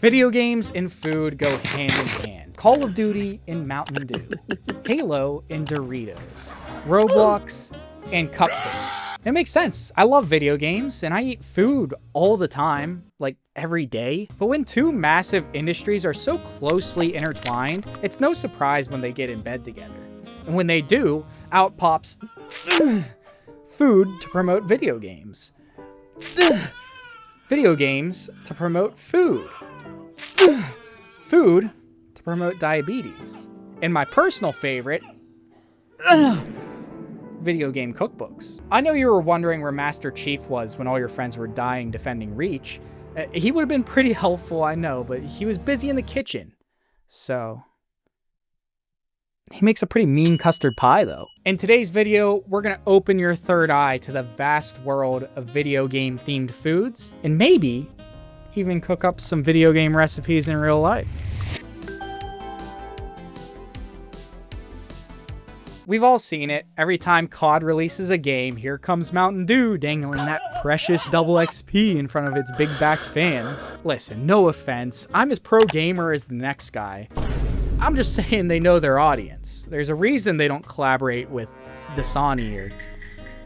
Video games and food go hand in hand. Call of Duty and Mountain Dew. Halo and Doritos. Roblox and cupcakes. It makes sense. I love video games and I eat food all the time, like every day. But when two massive industries are so closely intertwined, it's no surprise when they get in bed together. And when they do, out pops food to promote video games. Video games to promote food. Food to promote diabetes. And my personal favorite, video game cookbooks. I know you were wondering where Master Chief was when all your friends were dying defending Reach. He would have been pretty helpful, I know, but he was busy in the kitchen. So he makes a pretty mean custard pie, though. In today's video, we're gonna open your third eye to the vast world of video game themed foods, and maybe even cook up some video game recipes in real life. We've all seen it. Every time COD releases a game, here comes Mountain Dew dangling that precious double XP in front of its big-backed fans. Listen, no offense, I'm as pro gamer as the next guy. I'm just saying they know their audience. There's a reason they don't collaborate with Dasani or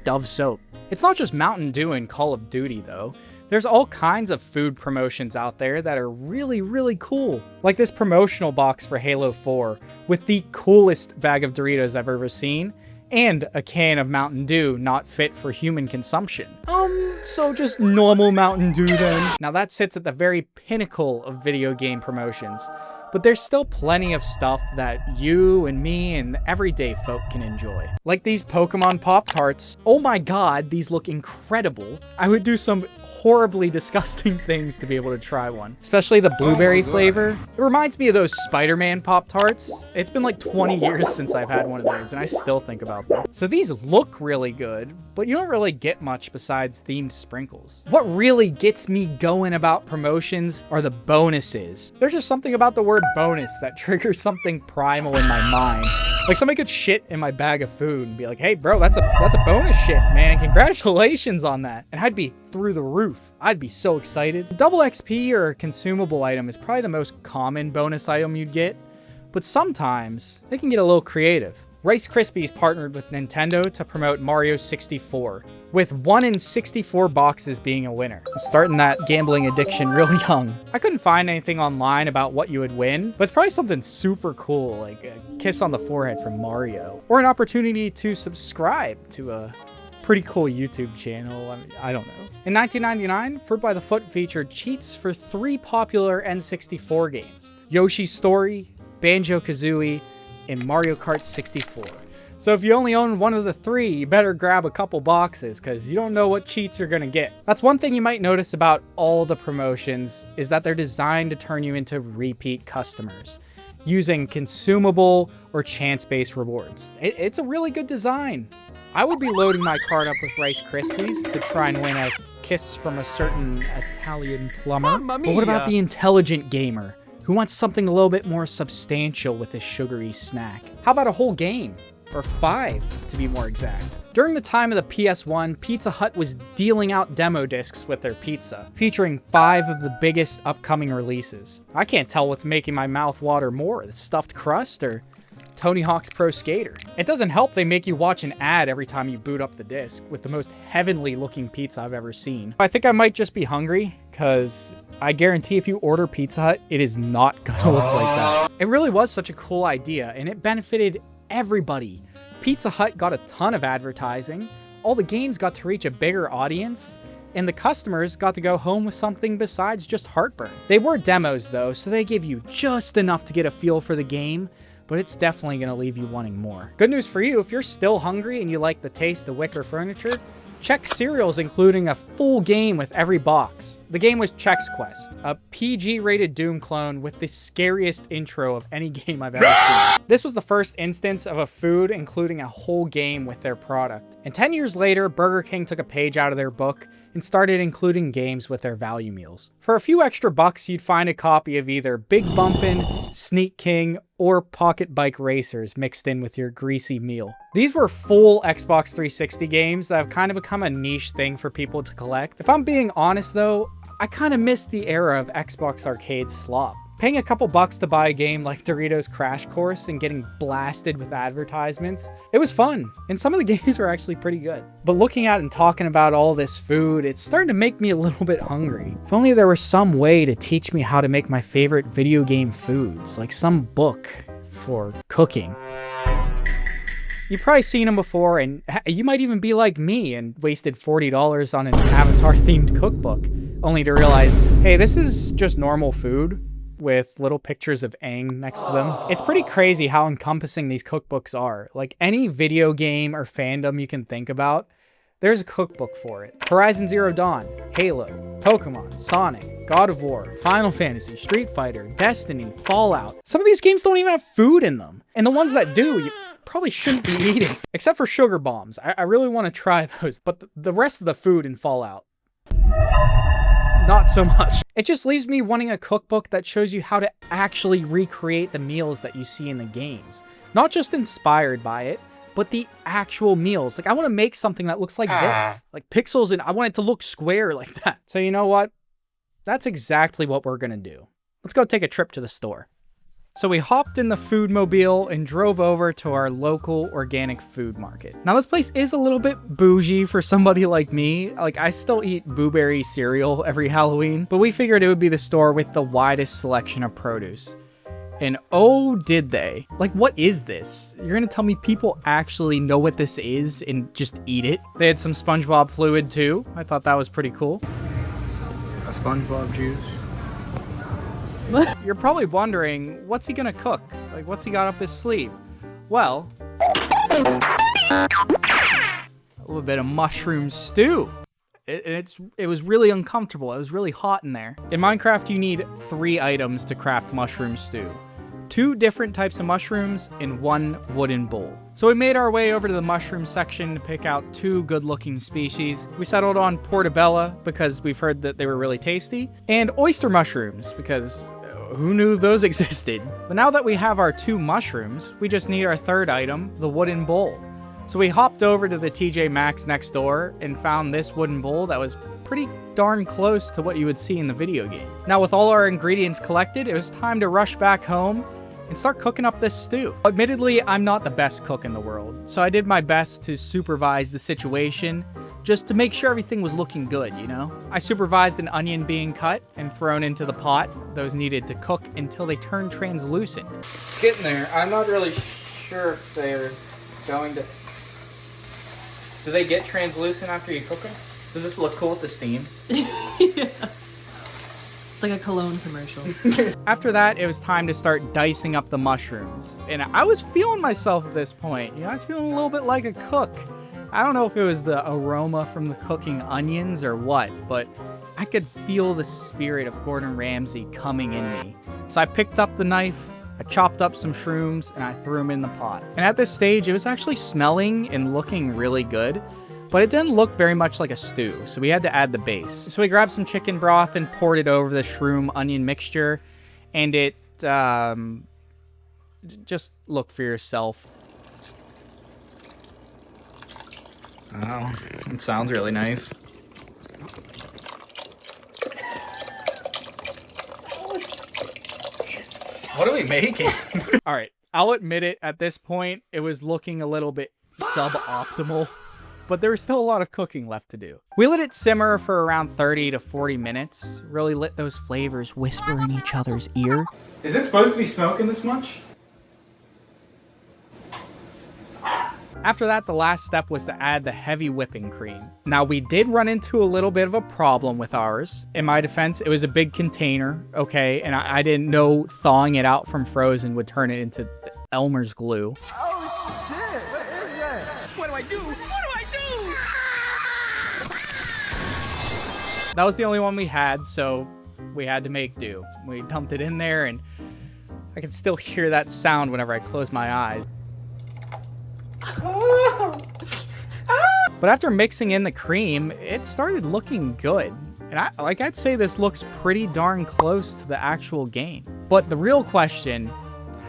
Dove Soap. It's not just Mountain Dew and Call of Duty, though. There's all kinds of food promotions out there that are really, really cool. Like this promotional box for Halo 4 with the coolest bag of Doritos I've ever seen, and a can of Mountain Dew not fit for human consumption. So just normal Mountain Dew then. Now that sits at the very pinnacle of video game promotions. But there's still plenty of stuff that you and me and everyday folk can enjoy. Like these Pokemon Pop-Tarts. Oh my god, these look incredible. I would do some horribly disgusting things to be able to try one. Especially the blueberry flavor. It reminds me of those Spider-Man Pop-Tarts. It's been like 20 years since I've had one of those and I still think about them. So these look really good, but you don't really get much besides themed sprinkles. What really gets me going about promotions are the bonuses. There's just something about the word bonus that triggers something primal in my mind. Like somebody could shit in my bag of food and be like, hey bro, that's a bonus shit, man. Congratulations on that. And I'd be through the roof. I'd be so excited. Double XP or a consumable item is probably the most common bonus item you'd get, but sometimes they can get a little creative. Rice Krispies partnered with Nintendo to promote Mario 64, with 1 in 64 boxes being a winner. Starting that gambling addiction real young. I couldn't find anything online about what you would win, but it's probably something super cool, like a kiss on the forehead from Mario, or an opportunity to subscribe to a pretty cool YouTube channel. I mean, I don't know. In 1999, Fruit by the Foot featured cheats for 3 popular N64 games: Yoshi's Story, Banjo-Kazooie, and Mario Kart 64. So if you only own one of the 3, you better grab a couple boxes because you don't know what cheats you're gonna get. That's one thing you might notice about all the promotions, is that they're designed to turn you into repeat customers using consumable or chance-based rewards. It's a really good design. I would be loading my cart up with Rice Krispies to try and win a kiss from a certain Italian plumber. But what about the intelligent gamer who wants something a little bit more substantial with this sugary snack? How about a whole game? Or 5, to be more exact. During the time of the PS1, Pizza Hut was dealing out demo discs with their pizza, featuring 5 of the biggest upcoming releases. I can't tell what's making my mouth water more, the stuffed crust or Tony Hawk's Pro Skater. It doesn't help they make you watch an ad every time you boot up the disc with the most heavenly looking pizza I've ever seen. I think I might just be hungry, because I guarantee if you order Pizza Hut, it is not gonna look like that. It really was such a cool idea, and it benefited everybody. Pizza Hut got a ton of advertising, all the games got to reach a bigger audience, and the customers got to go home with something besides just heartburn. They were demos though, so they give you just enough to get a feel for the game, but it's definitely gonna leave you wanting more. Good news for you, if you're still hungry and you like the taste of Wicker furniture, check cereals including a full game with every box. The game was Chex Quest, a PG-rated Doom clone with the scariest intro of any game I've ever seen. This was the first instance of a food including a whole game with their product. And 10 years later, Burger King took a page out of their book and started including games with their value meals. For a few extra bucks, you'd find a copy of either Big Bumpin', Sneak King, or Pocket Bike Racers mixed in with your greasy meal. These were full Xbox 360 games that have kind of become a niche thing for people to collect. If I'm being honest though, I kind of missed the era of Xbox Arcade slop. Paying a couple bucks to buy a game like Doritos Crash Course and getting blasted with advertisements, it was fun, and some of the games were actually pretty good. But looking at and talking about all this food, it's starting to make me a little bit hungry. If only there was some way to teach me how to make my favorite video game foods, like some book for cooking. You've probably seen them before, and you might even be like me and wasted $40 on an Avatar-themed cookbook, only to realize, hey, this is just normal food with little pictures of Aang next to them. It's pretty crazy how encompassing these cookbooks are. Like any video game or fandom you can think about, there's a cookbook for it. Horizon Zero Dawn, Halo, Pokemon, Sonic, God of War, Final Fantasy, Street Fighter, Destiny, Fallout. Some of these games don't even have food in them. And the ones that do, you probably shouldn't be eating. Except for sugar bombs. I really want to try those, but the rest of the food in Fallout, not so much. It just leaves me wanting a cookbook that shows you how to actually recreate the meals that you see in the games. Not just inspired by it, but the actual meals. Like, I want to make something that looks like this. Like pixels, and I want it to look square like that. So you know what? That's exactly what we're gonna do. Let's go take a trip to the store. So we hopped in the foodmobile and drove over to our local organic food market. Now this place is a little bit bougie for somebody like me. Like, I still eat blueberry cereal every Halloween, but we figured it would be the store with the widest selection of produce. And oh, did they. Like, what is this? You're gonna tell me people actually know what this is and just eat it? They had some SpongeBob fluid too. I thought that was pretty cool. A SpongeBob juice. What? You're probably wondering, what's he gonna cook? Like, what's he got up his sleeve? Well, a little bit of mushroom stew. It was really uncomfortable. It was really hot in there. In Minecraft, you need 3 items to craft mushroom stew. 2 different types of mushrooms in 1 wooden bowl. So we made our way over to the mushroom section to pick out 2 good-looking species. We settled on portobello because we've heard that they were really tasty, and oyster mushrooms because who knew those existed? But now that we have our 2 mushrooms, we just need our 3rd item, the wooden bowl. So we hopped over to the TJ Maxx next door and found this wooden bowl that was pretty darn close to what you would see in the video game. Now with all our ingredients collected, it was time to rush back home and start cooking up this stew. Admittedly, I'm not the best cook in the world, so I did my best to supervise the situation just to make sure everything was looking good, you know? I supervised an onion being cut and thrown into the pot. Those needed to cook until they turned translucent. It's getting there. I'm not really sure if they're going to... Do they get translucent after you cook them? Does this look cool with the steam? Yeah. It's like a cologne commercial. After that, it was time to start dicing up the mushrooms. And I was feeling myself at this point. You know, I was feeling a little bit like a cook. I don't know if it was the aroma from the cooking onions or what, but I could feel the spirit of Gordon Ramsay coming in me. So I picked up the knife, I chopped up some shrooms, and I threw them in the pot. And at this stage, it was actually smelling and looking really good, but it didn't look very much like a stew, so we had to add the base. So we grabbed some chicken broth and poured it over the shroom onion mixture, and it, just look for yourself. Oh, it sounds really nice. What are we making? All right, I'll admit it, at this point, it was looking a little bit suboptimal, but there was still a lot of cooking left to do. We let it simmer for around 30 to 40 minutes, really let those flavors whisper in each other's ear. Is it supposed to be smoking this much? After that, the last step was to add the heavy whipping cream. Now, we did run into a little bit of a problem with ours. In my defense, it was a big container, okay, and I didn't know thawing it out from frozen would turn it into Elmer's glue. Oh, shit! What is that? What do I do? What do I do? That was the only one we had, so we had to make do. We dumped it in there, and I can still hear that sound whenever I close my eyes. But after mixing in the cream, it started looking good. And I'd say this looks pretty darn close to the actual game. But the real question,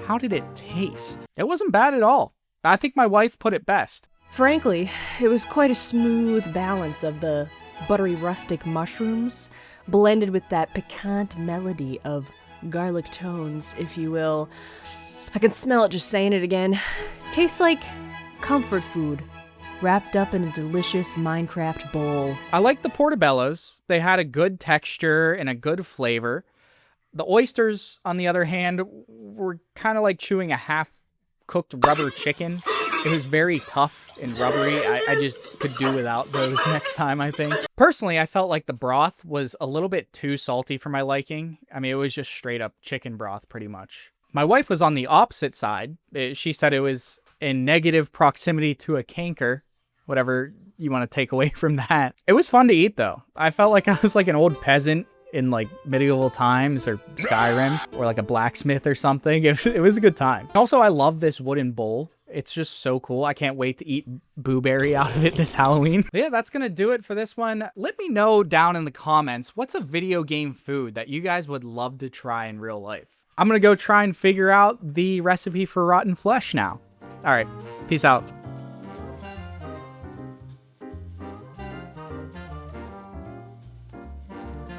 how did it taste? It wasn't bad at all. I think my wife put it best. Frankly, it was quite a smooth balance of the buttery rustic mushrooms, blended with that piquant melody of garlic tones, if you will. I can smell it just saying it again. Tastes like comfort food, wrapped up in a delicious Minecraft bowl. I like the portobellos. They had a good texture and a good flavor. The oysters, on the other hand, were kind of like chewing a half-cooked rubber chicken. It was very tough and rubbery. I just could do without those next time, I think. Personally, I felt like the broth was a little bit too salty for my liking. I mean, it was just straight up chicken broth, pretty much. My wife was on the opposite side. She said it was in negative proximity to a canker, whatever you want to take away from that. It was fun to eat, though. I felt like I was like an old peasant in like medieval times or Skyrim or like a blacksmith or something. It was a good time. Also, I love this wooden bowl. It's just so cool. I can't wait to eat blueberry out of it this Halloween. But yeah, that's gonna do it for this one. Let me know down in the comments, what's a video game food that you guys would love to try in real life? I'm gonna go try and figure out the recipe for rotten flesh now. All right, peace out.